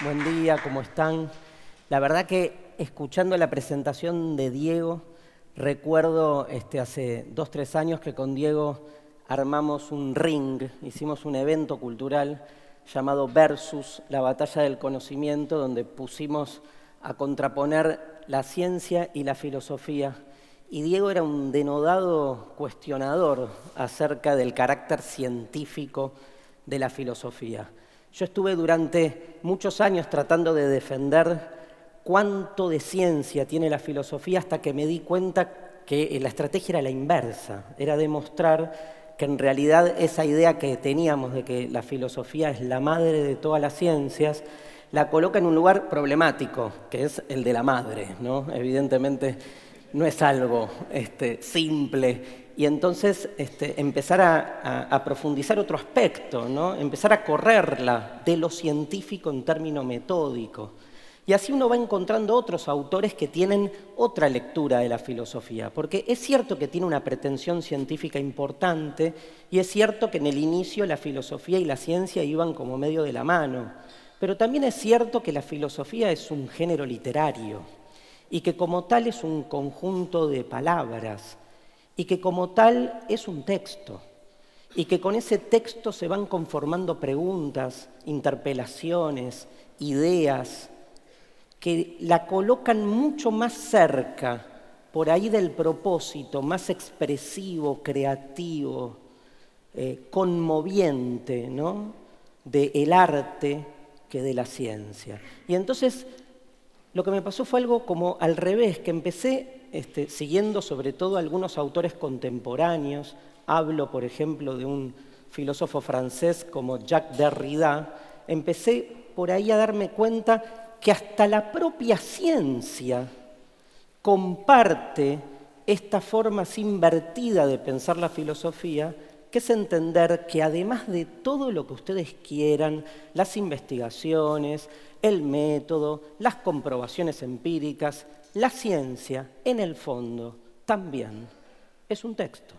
Buen día, ¿cómo están? La verdad que escuchando la presentación de Diego, recuerdo hace 2 o 3 años que con Diego armamos un ring, hicimos un evento cultural llamado Versus, la batalla del conocimiento, donde pusimos a contraponer la ciencia y la filosofía. Y Diego era un denodado cuestionador acerca del carácter científico de la filosofía. Yo estuve durante muchos años tratando de defender cuánto de ciencia tiene la filosofía hasta que me di cuenta que la estrategia era la inversa, era demostrar que en realidad esa idea que teníamos de que la filosofía es la madre de todas las ciencias, la coloca en un lugar problemático, que es el de la madre, ¿no? Evidentemente no es algo simple. Y entonces empezar a profundizar otro aspecto, ¿no? Empezar a correrla de lo científico en términos metódicos. Y así uno va encontrando otros autores que tienen otra lectura de la filosofía, porque es cierto que tiene una pretensión científica importante y es cierto que en el inicio la filosofía y la ciencia iban como medio de la mano, pero también es cierto que la filosofía es un género literario y que como tal es un conjunto de palabras y que como tal es un texto y que con ese texto se van conformando preguntas, interpelaciones, ideas que la colocan mucho más cerca, por ahí del propósito más expresivo, creativo, conmoviente, ¿no? Del arte que de la ciencia. Y entonces lo que me pasó fue algo como al revés, que empecé siguiendo sobre todo algunos autores contemporáneos. Hablo, por ejemplo, de un filósofo francés como Jacques Derrida. Empecé por ahí a darme cuenta que hasta la propia ciencia comparte esta forma así invertida de pensar la filosofía, que es entender que además de todo lo que ustedes quieran, las investigaciones, el método, las comprobaciones empíricas, la ciencia, en el fondo, también es un texto.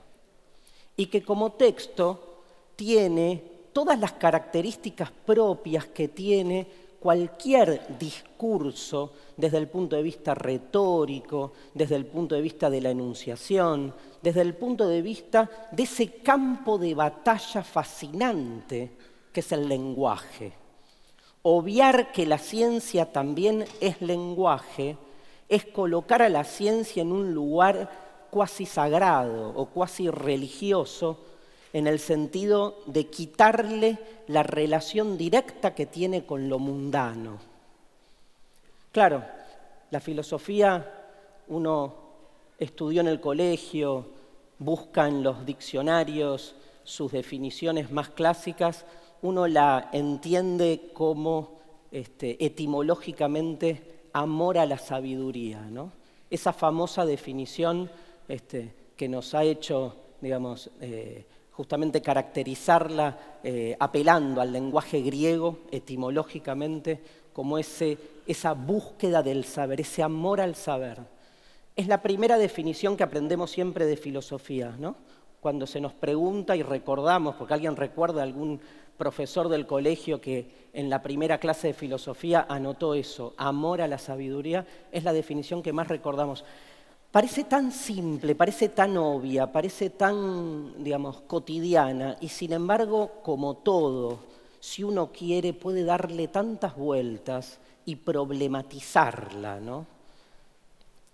Y que como texto tiene todas las características propias que tiene cualquier discurso desde el punto de vista retórico, desde el punto de vista de la enunciación, desde el punto de vista de ese campo de batalla fascinante que es el lenguaje. Obviar que la ciencia también es lenguaje es colocar a la ciencia en un lugar cuasi sagrado o cuasi religioso, en el sentido de quitarle la relación directa que tiene con lo mundano. Claro, la filosofía uno estudió en el colegio, busca en los diccionarios sus definiciones más clásicas, uno la entiende como etimológicamente amor a la sabiduría, ¿no? Esa famosa definición que nos ha hecho, digamos, justamente caracterizarla apelando al lenguaje griego etimológicamente como esa búsqueda del saber, ese amor al saber. Es la primera definición que aprendemos siempre de filosofía, ¿no? Cuando se nos pregunta y recordamos, porque alguien recuerda a algún profesor del colegio que en la primera clase de filosofía anotó eso, amor a la sabiduría, es la definición que más recordamos. Parece tan simple, parece tan obvia, parece tan, digamos, cotidiana, y sin embargo, como todo, si uno quiere, puede darle tantas vueltas y problematizarla, ¿no?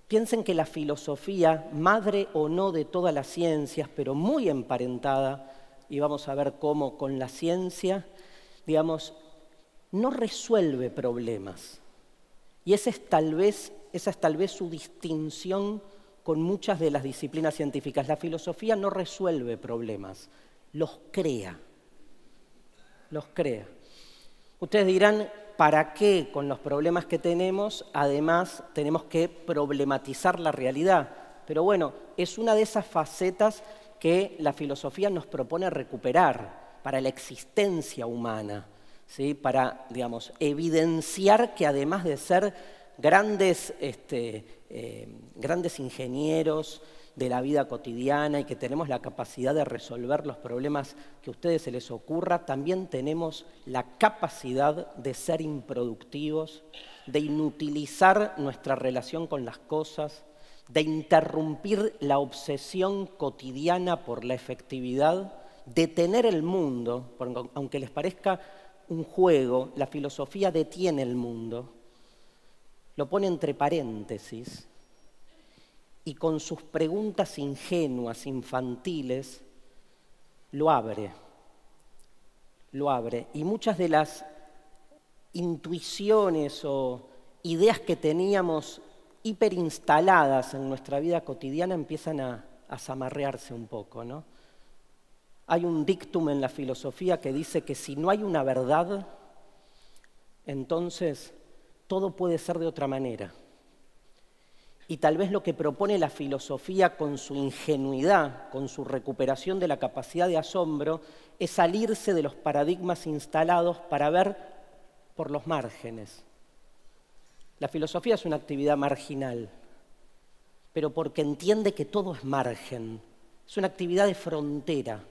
Piensen que la filosofía, madre o no de todas las ciencias, pero muy emparentada, y vamos a ver cómo con la ciencia, digamos, no resuelve problemas. Y esa es tal vez su distinción con muchas de las disciplinas científicas. La filosofía no resuelve problemas, los crea. Los crea. Ustedes dirán, ¿para qué con los problemas que tenemos, además, tenemos que problematizar la realidad? Pero bueno, es una de esas facetas que la filosofía nos propone recuperar para la existencia humana, ¿sí? Para, digamos, evidenciar que además de ser grandes ingenieros, de la vida cotidiana y que tenemos la capacidad de resolver los problemas que a ustedes se les ocurra, también tenemos la capacidad de ser improductivos, de inutilizar nuestra relación con las cosas, de interrumpir la obsesión cotidiana por la efectividad, detener el mundo, porque aunque les parezca un juego, la filosofía detiene el mundo, lo pone entre paréntesis y con sus preguntas ingenuas, infantiles, lo abre. Y muchas de las intuiciones o ideas que teníamos hiperinstaladas en nuestra vida cotidiana empiezan a zamarrearse un poco, ¿no? Hay un dictum en la filosofía que dice que si no hay una verdad, entonces todo puede ser de otra manera. Y tal vez lo que propone la filosofía con su ingenuidad, con su recuperación de la capacidad de asombro, es salirse de los paradigmas instalados para ver por los márgenes. La filosofía es una actividad marginal, pero porque entiende que todo es margen. Es una actividad de frontera,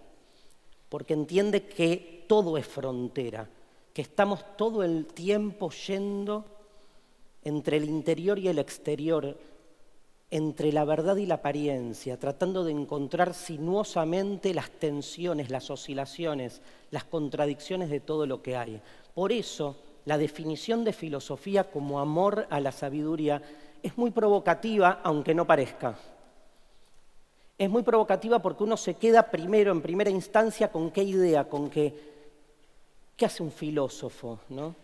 porque entiende que todo es frontera, que estamos todo el tiempo yendo entre el interior y el exterior, entre la verdad y la apariencia, tratando de encontrar sinuosamente las tensiones, las oscilaciones, las contradicciones de todo lo que hay. Por eso, la definición de filosofía como amor a la sabiduría es muy provocativa, aunque no parezca. Es muy provocativa porque uno se queda primero, en primera instancia, con qué idea, con qué hace un filósofo, ¿no?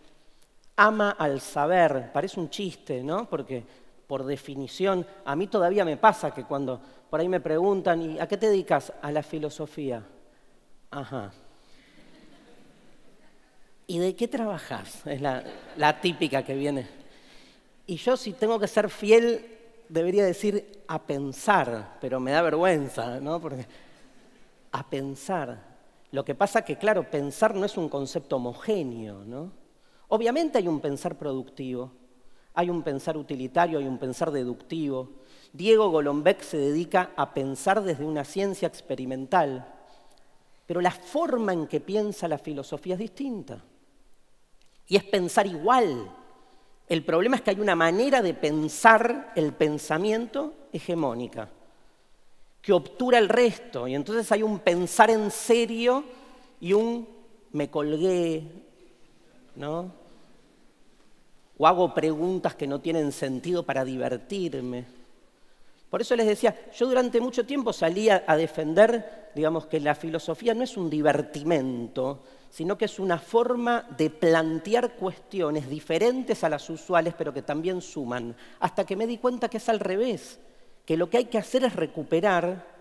Ama al saber, parece un chiste, ¿no? Porque, por definición, a mí todavía me pasa que cuando por ahí me preguntan, ¿y a qué te dedicas? A la filosofía. Ajá. ¿Y de qué trabajás? Es la típica que viene. Y yo, si tengo que ser fiel, debería decir a pensar, pero me da vergüenza, ¿no? Porque a pensar. Lo que pasa que, claro, pensar no es un concepto homogéneo, ¿no? Obviamente hay un pensar productivo, hay un pensar utilitario, hay un pensar deductivo. Diego Golombek se dedica a pensar desde una ciencia experimental, pero la forma en que piensa la filosofía es distinta. Y es pensar igual. El problema es que hay una manera de pensar el pensamiento hegemónica, que obtura el resto, y entonces hay un pensar en serio y un me colgué, ¿no? O hago preguntas que no tienen sentido para divertirme. Por eso les decía, yo durante mucho tiempo salía a defender, digamos, que la filosofía no es un divertimento, sino que es una forma de plantear cuestiones diferentes a las usuales, pero que también suman, hasta que me di cuenta que es al revés, que lo que hay que hacer es recuperar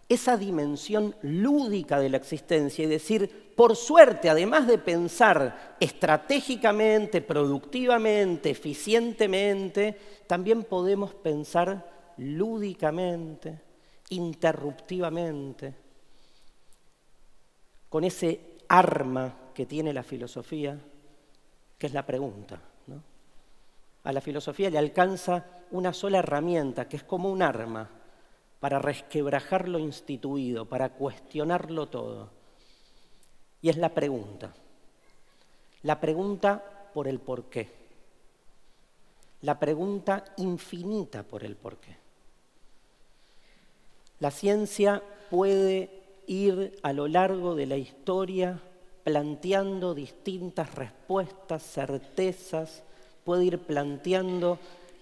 esa dimensión lúdica de la existencia y decir, por suerte, además de pensar estratégicamente, productivamente, eficientemente, también podemos pensar lúdicamente, interruptivamente, con ese arma que tiene la filosofía, que es la pregunta, ¿no? A la filosofía le alcanza una sola herramienta, que es como un arma, para resquebrajar lo instituido, para cuestionarlo todo. Y es la pregunta por el porqué, la pregunta infinita por el porqué. La ciencia puede ir a lo largo de la historia planteando distintas respuestas, certezas, puede ir planteando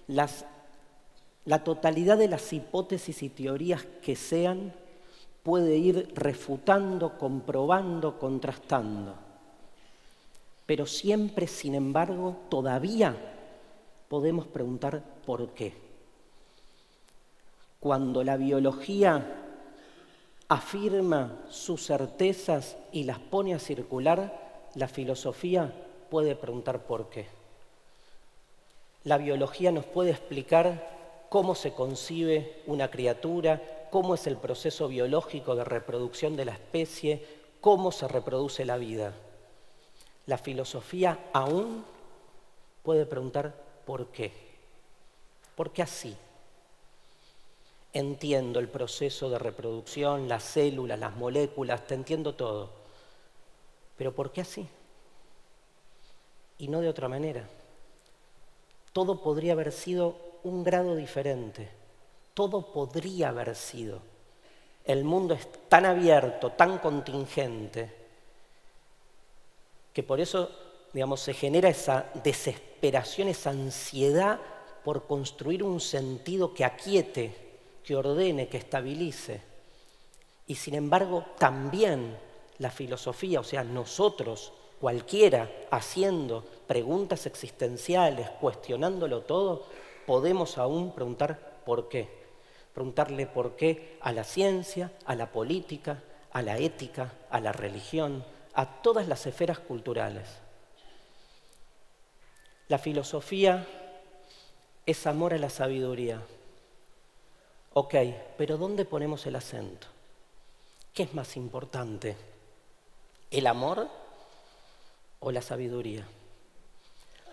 la totalidad de las hipótesis y teorías que sean, puede ir refutando, comprobando, contrastando. Pero siempre, sin embargo, todavía podemos preguntar por qué. Cuando la biología afirma sus certezas y las pone a circular, la filosofía puede preguntar por qué. La biología nos puede explicar cómo se concibe una criatura, cómo es el proceso biológico de reproducción de la especie, cómo se reproduce la vida. La filosofía aún puede preguntar por qué. ¿Por qué así? entiendo el proceso de reproducción, las células, las moléculas, te entiendo todo. Pero ¿por qué así? Y no de otra manera. Todo podría haber sido un grado diferente. Todo podría haber sido. El mundo es tan abierto, tan contingente, que por eso, digamos, se genera esa desesperación, esa ansiedad por construir un sentido que aquiete, que ordene, que estabilice. Y sin embargo, también la filosofía, o sea, nosotros, cualquiera, haciendo preguntas existenciales, cuestionándolo todo, podemos aún preguntar por qué. Preguntarle por qué a la ciencia, a la política, a la ética, a la religión, a todas las esferas culturales. La filosofía es amor a la sabiduría. Ok, pero ¿dónde ponemos el acento? ¿Qué es más importante? ¿El amor o la sabiduría?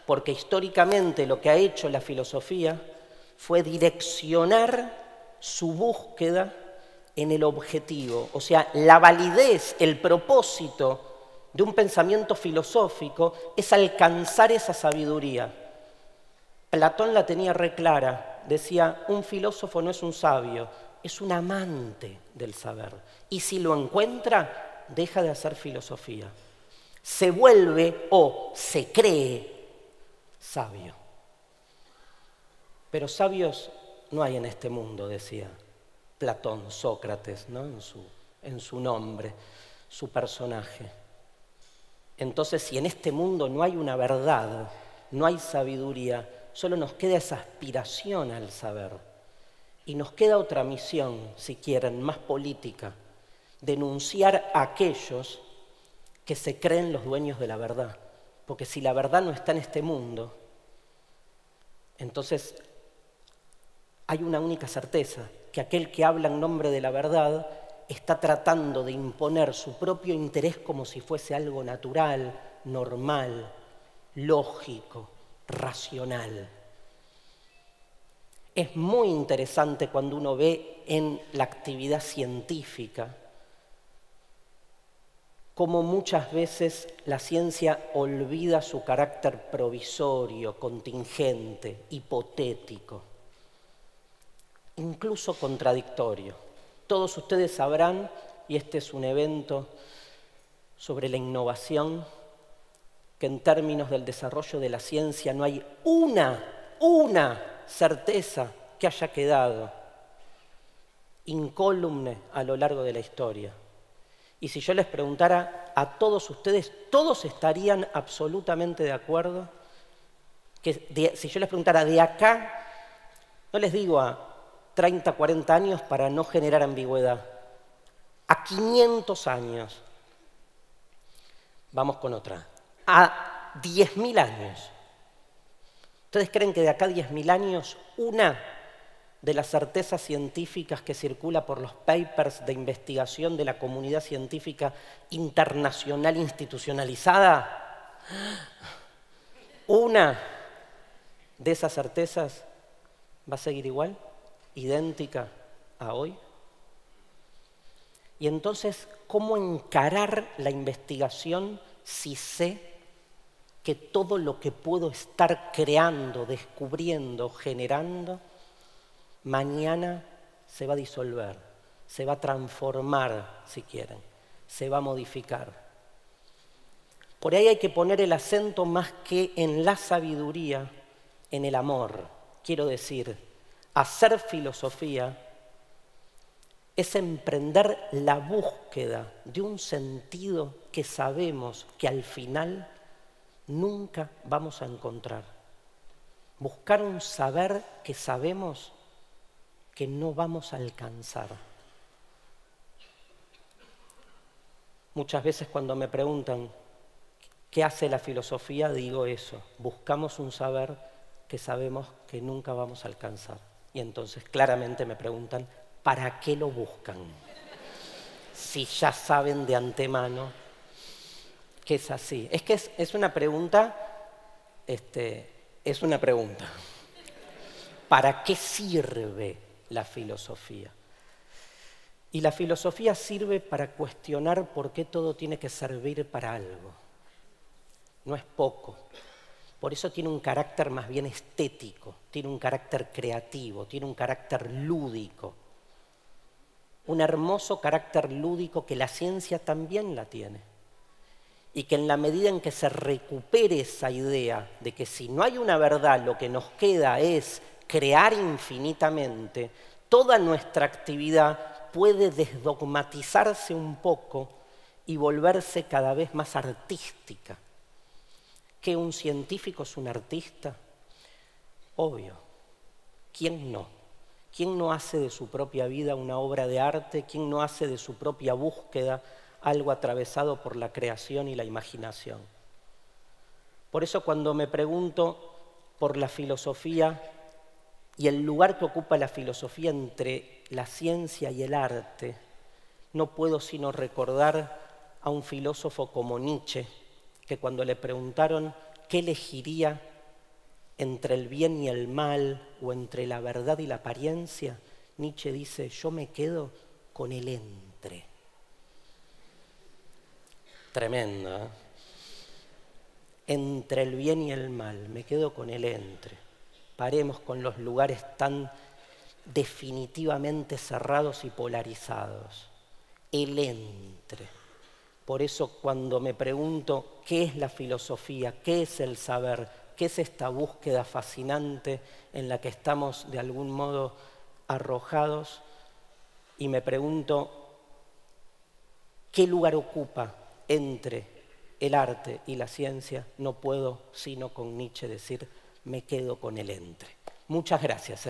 Porque históricamente lo que ha hecho la filosofía fue direccionar su búsqueda en el objetivo, o sea, la validez, el propósito de un pensamiento filosófico es alcanzar esa sabiduría. Platón la tenía re clara, decía, un filósofo no es un sabio, es un amante del saber. Y si lo encuentra, deja de hacer filosofía. Se vuelve o se cree sabio. Pero sabios no hay en este mundo, decía Platón, Sócrates, ¿no? en su nombre, su personaje. Entonces, si en este mundo no hay una verdad, no hay sabiduría, solo nos queda esa aspiración al saber. Y nos queda otra misión, si quieren, más política, denunciar a aquellos que se creen los dueños de la verdad. Porque si la verdad no está en este mundo, entonces hay una única certeza, que aquel que habla en nombre de la verdad está tratando de imponer su propio interés como si fuese algo natural, normal, lógico, racional. Es muy interesante cuando uno ve en la actividad científica cómo muchas veces la ciencia olvida su carácter provisorio, contingente, hipotético, incluso contradictorio. Todos ustedes sabrán, y este es un evento sobre la innovación, que en términos del desarrollo de la ciencia no hay una certeza que haya quedado incólume a lo largo de la historia. Y si yo les preguntara a todos ustedes, todos estarían absolutamente de acuerdo que si yo les preguntara de acá, no les digo a 30, 40 años para no generar ambigüedad, a 500 años, vamos con otra, a 10.000 años. ¿Ustedes creen que de acá a 10.000 años una de las certezas científicas que circula por los papers de investigación de la comunidad científica internacional institucionalizada, una de esas certezas va a seguir igual, idéntica a hoy? Y entonces, ¿cómo encarar la investigación si sé que todo lo que puedo estar creando, descubriendo, generando, mañana se va a disolver, se va a transformar, si quieren, se va a modificar? Por ahí hay que poner el acento más que en la sabiduría, en el amor. Quiero decir, hacer filosofía es emprender la búsqueda de un sentido que sabemos que al final nunca vamos a encontrar. Buscar un saber que sabemos que no vamos a alcanzar. Muchas veces cuando me preguntan qué hace la filosofía, digo eso, buscamos un saber que sabemos que nunca vamos a alcanzar. Y entonces claramente me preguntan, ¿para qué lo buscan? Si ya saben de antemano que es así. Es que es una pregunta, es una pregunta. ¿Para qué sirve la filosofía. Y la filosofía sirve para cuestionar por qué todo tiene que servir para algo. No es poco. Por eso tiene un carácter más bien estético, tiene un carácter creativo, tiene un carácter lúdico. Un hermoso carácter lúdico que la ciencia también la tiene. Y que en la medida en que se recupere esa idea de que si no hay una verdad, lo que nos queda es crear infinitamente, toda nuestra actividad puede desdogmatizarse un poco y volverse cada vez más artística. ¿Que un científico es un artista? Obvio. ¿Quién no? ¿Quién no hace de su propia vida una obra de arte? ¿Quién no hace de su propia búsqueda algo atravesado por la creación y la imaginación? Por eso cuando me pregunto por la filosofía y el lugar que ocupa la filosofía entre la ciencia y el arte, no puedo sino recordar a un filósofo como Nietzsche, que cuando le preguntaron qué elegiría entre el bien y el mal o entre la verdad y la apariencia, Nietzsche dice, yo me quedo con el entre. Tremendo, ¿eh? Entre el bien y el mal, me quedo con el entre. Paremos con los lugares tan definitivamente cerrados y polarizados. El entre. Por eso cuando me pregunto qué es la filosofía, qué es el saber, qué es esta búsqueda fascinante en la que estamos de algún modo arrojados, y me pregunto qué lugar ocupa entre el arte y la ciencia, no puedo sino con Nietzsche decir, me quedo con el entre. Muchas gracias.